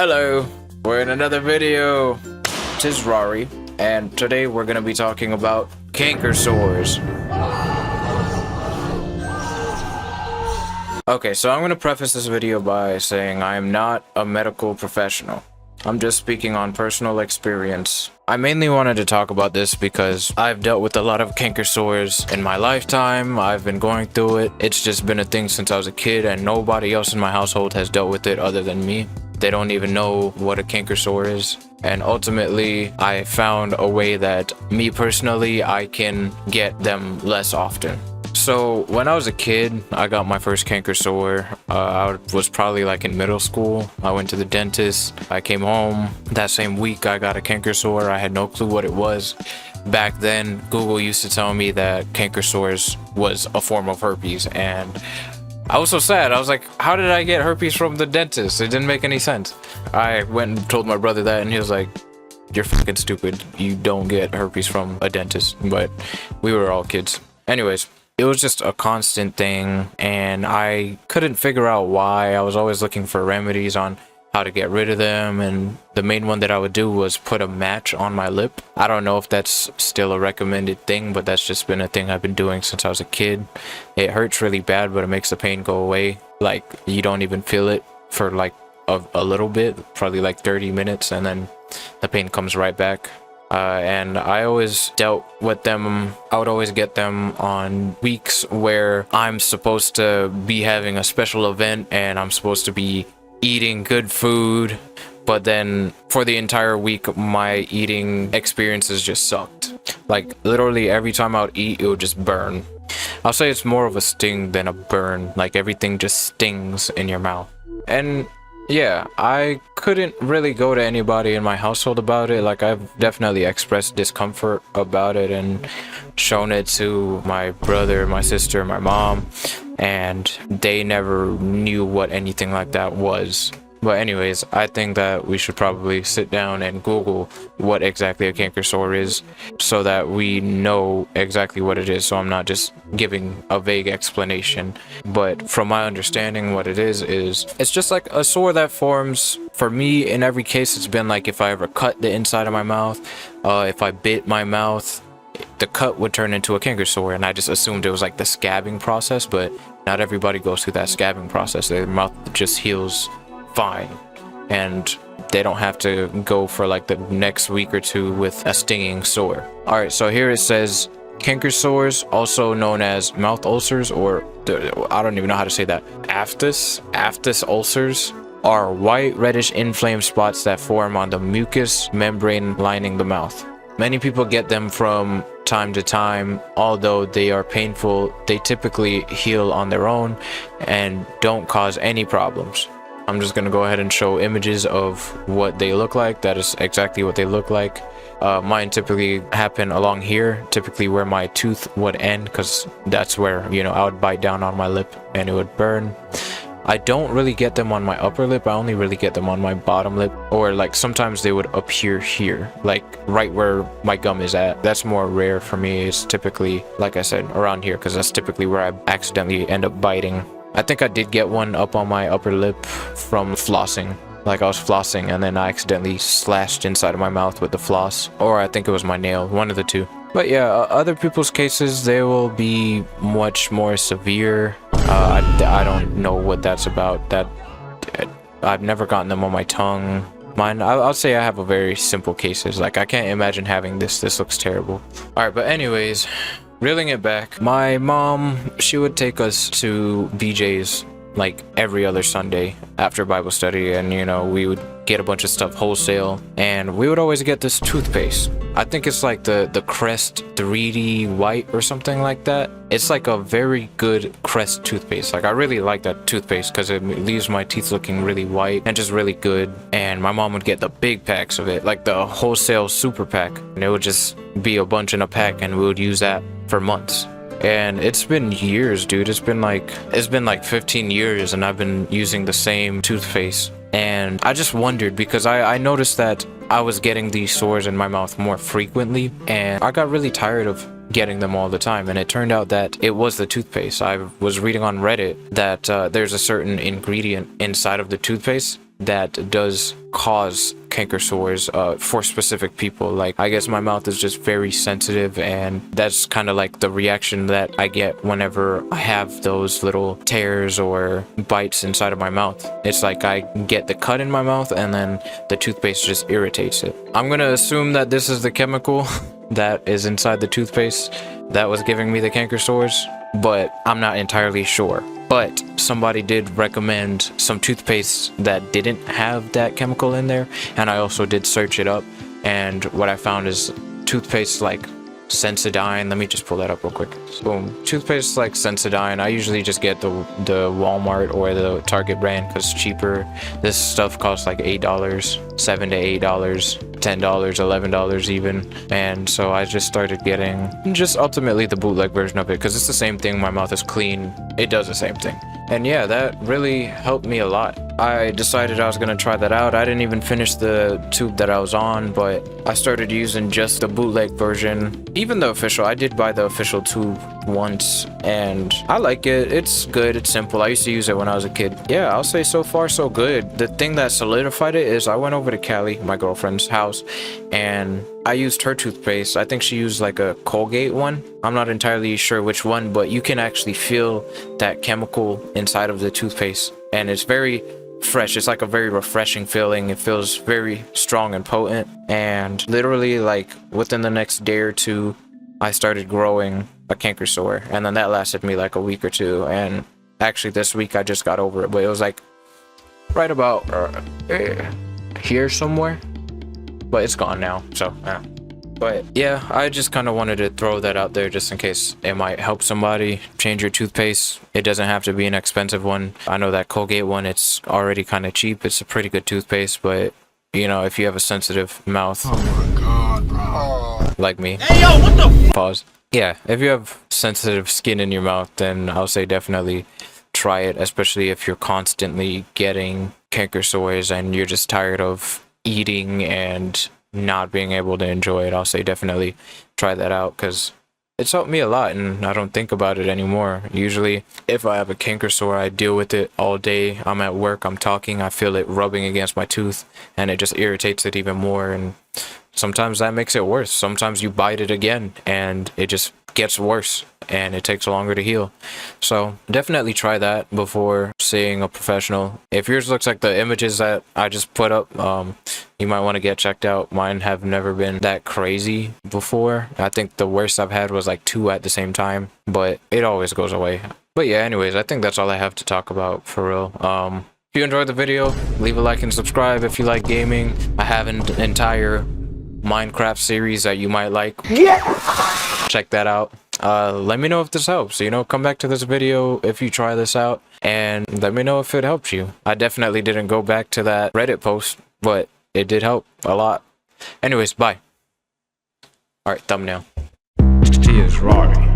Hello, we're in another video. Tis.rari, and today we're gonna be talking about canker sores. Okay, so I'm gonna preface this video by saying I am not a medical professional. I'm just speaking on personal experience. I mainly wanted to talk about this because I've dealt with a lot of canker sores in my lifetime. I've been going through it. It's just been a thing since I was a kid, and nobody else in my household has dealt with it other than me. They don't even know what a canker sore is. And ultimately, I found a way that me personally, I can get them less often. So when I was a kid, I got my first canker sore. I was probably like in middle school. I went to the dentist. I came home. That same week, I got a canker sore. I had no clue what it was. Back then, Google used to tell me that canker sores was a form of herpes, and I was so sad. I was like, how did I get herpes from the dentist? It didn't make any sense. I went and told my brother that, and he was like, you're fucking stupid. You don't get herpes from a dentist. But we were all kids. Anyways, it was just a constant thing, and I couldn't figure out why. I was always looking for remedies on how to get rid of them, and the main one that I would do was put a match on my lip. I don't know if that's still a recommended thing, but that's just been a thing I've been doing since I was a kid. It hurts really bad, but it makes the pain go away. Like, you don't even feel it for like a little bit, probably like 30 minutes, and then the pain comes right back. And I always dealt with them. I would always get them on weeks where I'm supposed to be having a special event and I'm supposed to be eating good food, but then for the entire week my eating experiences just sucked. Like, literally every time I would eat, it would just burn. I'll say it's more of a sting than a burn. Like, everything just stings in your mouth. And yeah, I couldn't really go to anybody in my household about it. Like, I've definitely expressed discomfort about it and shown it to my brother, my sister, my mom, and they never knew what anything like that was. But anyways, I think that we should probably sit down and Google what exactly a canker sore is so that we know exactly what it is, so I'm not just giving a vague explanation. But from my understanding, what it is it's just like a sore that forms. For me, in every case, it's been like if I ever cut the inside of my mouth, if I bit my mouth, the cut would turn into a canker sore, and I just assumed it was like the scabbing process, but not everybody goes through that scabbing process. Their mouth just heals fine, and they don't have to go for like the next week or two with a stinging sore. All right, so here it says canker sores, also known as mouth ulcers, or I don't even know how to say that, aphthous ulcers, are white reddish inflamed spots that form on the mucous membrane lining the mouth. Many people get them from time to time. Although they are painful, they typically heal on their own and don't cause any problems. I'm just gonna go ahead and show images of what they look like. That is exactly what they look like. Mine typically happen along here, typically where my tooth would end, because that's where, you know, I would bite down on my lip and it would burn. I don't really get them on my upper lip. I only really get them on my bottom lip, or like sometimes they would appear here, like right where my gum is at. That's more rare for me. It's typically, like I said, around here, because that's typically where I accidentally end up biting. I think I did get one up on my upper lip from flossing. Like, I was flossing and then I accidentally slashed inside of my mouth with the floss, or I think it was my nail, one of the two. But yeah, other people's cases, they will be much more severe. I don't know what that's about. I've never gotten them on my tongue. Mine, I'll say I have a very simple cases. Like, I can't imagine having this. This looks terrible. All right, but anyways, reeling it back, my mom, she would take us to BJ's like every other Sunday after Bible study, and you know, we would get a bunch of stuff wholesale, and we would always get this toothpaste. I think it's like the Crest 3D white or something like that. It's like a very good Crest toothpaste. Like, I really like that toothpaste because it leaves my teeth looking really white and just really good. And my mom would get the big packs of it, like the wholesale super pack, and it would just be a bunch in a pack, and we would use that for months. And it's been years, dude. It's been like 15 years, and I've been using the same toothpaste. And I just wondered, because I noticed that I was getting these sores in my mouth more frequently, and I got really tired of getting them all the time. And it turned out that it was the toothpaste. I was reading on Reddit that there's a certain ingredient inside of the toothpaste that does cause canker sores for specific people. Like, I guess my mouth is just very sensitive, and that's kind of like the reaction that I get whenever I have those little tears or bites inside of my mouth. It's like I get the cut in my mouth and then the toothpaste just irritates it. I'm gonna assume that this is the chemical that is inside the toothpaste that was giving me the canker sores, but I'm not entirely sure. But somebody did recommend some toothpaste that didn't have that chemical in there, and I also did search it up, and what I found is toothpaste like Sensodyne. Let me just pull that up real quick. Boom. Toothpaste like Sensodyne. I usually just get the Walmart or the Target brand because it's cheaper. This stuff costs like $8, $7 to $8, $10, $11 even. And so I just started getting just ultimately the bootleg version of it because it's the same thing. My mouth is clean. It does the same thing. And yeah, that really helped me a lot. I decided I was gonna try that out. I didn't even finish the tube that I was on, but I started using just the bootleg version. Even the official, I did buy the official tube once, and I like it. It's good, it's simple. I used to use it when I was a kid. Yeah, I'll say so far so good. The thing that solidified it is I went over to Callie, my girlfriend's house, and I used her toothpaste. I think she used like a Colgate one. I'm not entirely sure which one, but you can actually feel that chemical inside of the toothpaste, and it's very fresh. It's like a very refreshing feeling. It feels very strong and potent, and literally like within the next day or two I started growing a canker sore, and then that lasted me like a week or two, and actually this week I just got over it, but it was like right about here somewhere, but it's gone now. So but yeah, I just kind of wanted to throw that out there just in case it might help somebody change your toothpaste. It doesn't have to be an expensive one. I know that Colgate one, it's already kind of cheap. It's a pretty good toothpaste, but you know, if you have a sensitive mouth, oh my god, bro, like me, hey yo, what the pause. Yeah, if you have sensitive skin in your mouth, then I'll say definitely try it, especially if you're constantly getting canker sores and you're just tired of eating and not being able to enjoy it. I'll say definitely try that out because it's helped me a lot, and I don't think about it anymore. Usually if I have a canker sore, I deal with it all day. I'm at work, I'm talking, I feel it rubbing against my tooth, and it just irritates it even more, and sometimes that makes it worse. Sometimes you bite it again and it just gets worse and it takes longer to heal. So definitely try that before seeing a professional. If yours looks like the images that I just put up, you might want to get checked out. Mine have never been that crazy before. I think the worst I've had was like 2 at the same time, but it always goes away. But yeah, anyways, I think that's all I have to talk about for real. If you enjoyed the video, leave a like and subscribe if you like gaming. I have an entire Minecraft series that you might like. Yeah. Check that out. Let me know if this helps. You know, come back to this video if you try this out and let me know if it helps you. I definitely didn't go back to that Reddit post, but it did help a lot. Anyways, bye. Alright, thumbnail. Tis.rari.